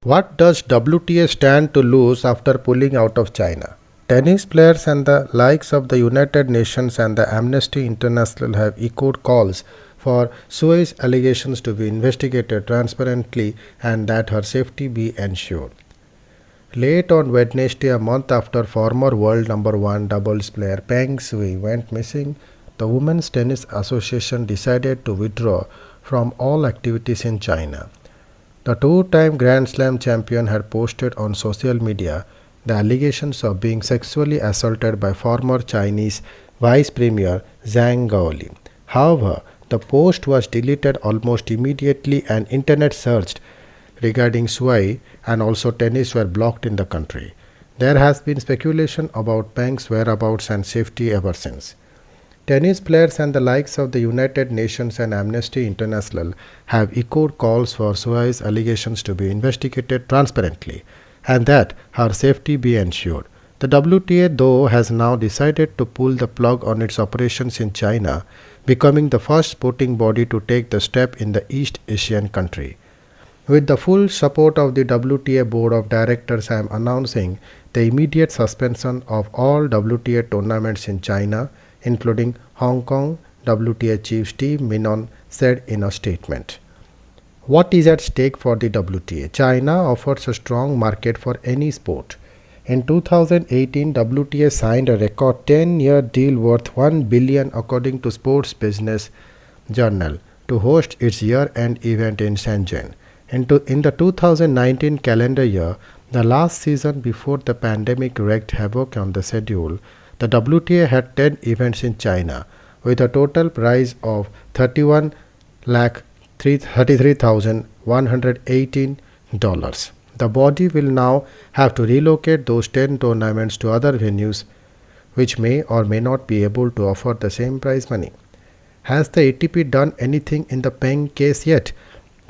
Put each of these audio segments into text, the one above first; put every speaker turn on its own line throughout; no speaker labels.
What does WTA stand to lose after pulling out of China? Tennis players and the likes of the United Nations and the Amnesty International have echoed calls for Suez allegations to be investigated transparently and that her safety be ensured. Late on Wednesday, a month after former world number one doubles player Peng Shuai went missing, the Women's Tennis Association decided to withdraw from all activities in China. The two-time Grand Slam champion had posted on social media the allegations of being sexually assaulted by former Chinese Vice Premier Zhang Gaoli. However, the post was deleted almost immediately and internet searched regarding Shuai and also tennis were blocked in the country. There has been speculation about Peng's whereabouts and safety ever since. Tennis players and the likes of the United Nations and Amnesty International have echoed calls for Shuai's allegations to be investigated transparently and that her safety be ensured. The WTA, though, has now decided to pull the plug on its operations in China, becoming the first sporting body to take the step in the East Asian country. With the full support of the WTA Board of Directors, I am announcing the immediate suspension of all WTA tournaments in China, including Hong Kong, WTA Chief Steve Minnon said in a statement. What is at stake for the WTA? China offers a strong market for any sport. In 2018, WTA signed a record 10-year deal worth $1 billion according to Sports Business Journal to host its year-end event in Shenzhen. In the 2019 calendar year, the last season before the pandemic wreaked havoc on the schedule, the WTA had 10 events in China with a total prize of $31,33,118. The body will now have to relocate those 10 tournaments to other venues which may or may not be able to offer the same prize money. Has the ATP done anything in the Peng case yet?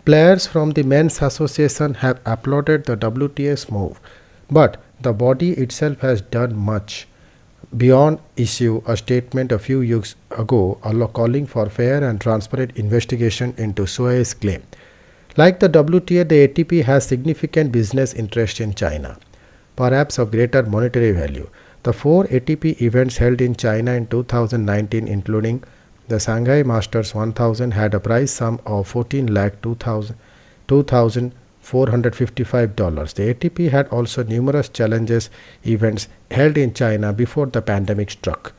Players from the Men's Association have applauded the WTA's move, but the body itself has done much beyond issue a statement a few weeks ago calling for fair and transparent investigation into Shuai's claim. Like the WTA, the ATP has significant business interest in China, perhaps of greater monetary value. The 4 ATP events held in China in 2019, including the Shanghai Masters 1000, had a prize sum of $14,2,455. The ATP had also numerous challenges events held in China before the pandemic struck.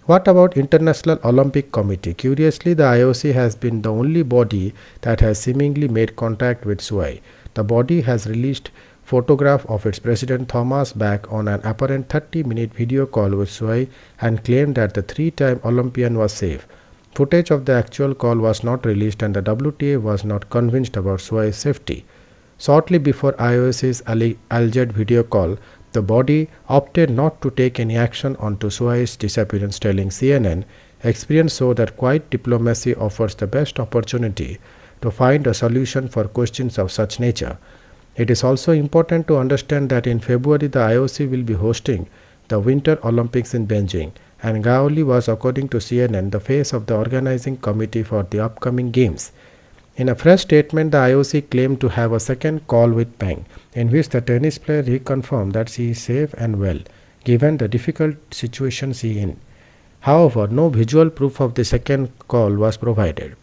What about International Olympic Committee? Curiously, the IOC has been the only body that has seemingly made contact with Shuai. The body has released photograph of its president Thomas Bach on an apparent 30-minute video call with Shuai and claimed that the 3-time Olympian was safe. Footage of the actual call was not released and the WTA was not convinced about Shuai's safety. Shortly before IOC's alleged video call, the body opted not to take any action onto Shuai's disappearance, telling CNN, "Experience shows that quiet diplomacy offers the best opportunity to find a solution for questions of such nature." It is also important to understand that in February the IOC will be hosting the Winter Olympics in Beijing, and Gaoli was, according to CNN, the face of the organizing committee for the upcoming games. In a fresh statement, the IOC claimed to have a second call with Peng, in which the tennis player reconfirmed that she is safe and well, given the difficult situation she is in. However, no visual proof of the second call was provided.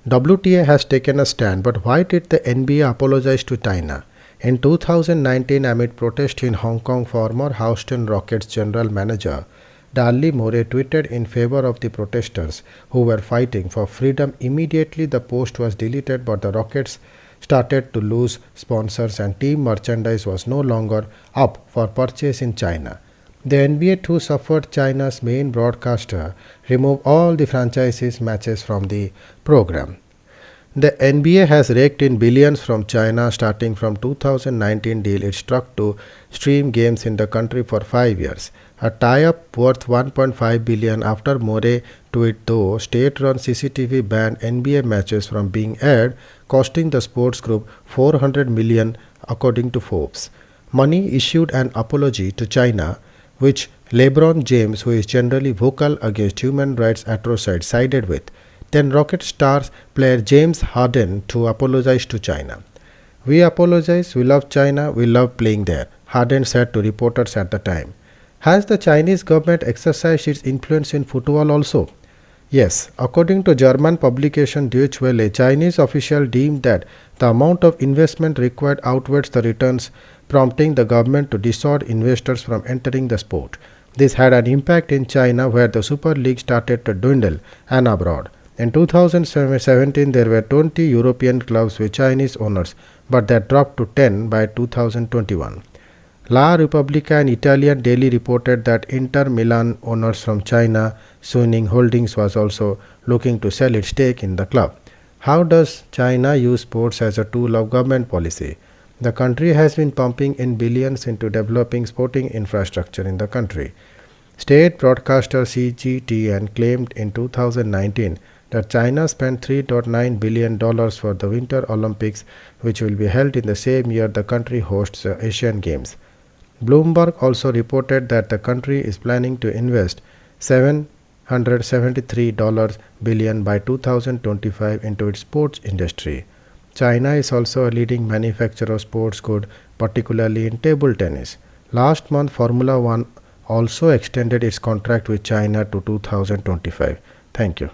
WTA has taken a stand, but why did the NBA apologize to China? In 2019, amid protest in Hong Kong, former Houston Rockets general manager Darlie Morey tweeted in favor of the protesters who were fighting for freedom. Immediately, the post was deleted, but the Rockets started to lose sponsors and team merchandise was no longer up for purchase in China. The NBA, too, suffered. China's main broadcaster removed all the franchise's matches from the program. The NBA has raked in billions from China starting from 2019 deal it struck to stream games in the country for 5 years. A tie-up worth $1.5 billion after Morey tweet, though state-run CCTV banned NBA matches from being aired, costing the sports group $400 million according to Forbes. Money issued an apology to China, which LeBron James, who is generally vocal against human rights atrocities, sided with. Then Rocket stars player James Harden to apologize to China. We apologize, we love China, we love playing there, Harden said to reporters at the time. Has the Chinese government exercised its influence in football also? Yes, according to German publication Deutsche Welle, Chinese officials deemed that the amount of investment required outweighs the returns, prompting the government to dissuade investors from entering the sport. This had an impact in China, where the Super League started to dwindle, and abroad. In 2017, there were 20 European clubs with Chinese owners, but that dropped to 10 by 2021. La Repubblica, an Italian daily, reported that Inter Milan, owners from China, Suning Holdings, was also looking to sell its stake in the club. How does China use sports as a tool of government policy? The country has been pumping in billions into developing sporting infrastructure in the country. State broadcaster CGTN claimed in 2019 that China spent $3.9 billion for the Winter Olympics, which will be held in the same year the country hosts the Asian Games. Bloomberg also reported that the country is planning to invest $773 billion by 2025 into its sports industry. China is also a leading manufacturer of sports goods, particularly in table tennis. Last month, Formula One also extended its contract with China to 2025. Thank you.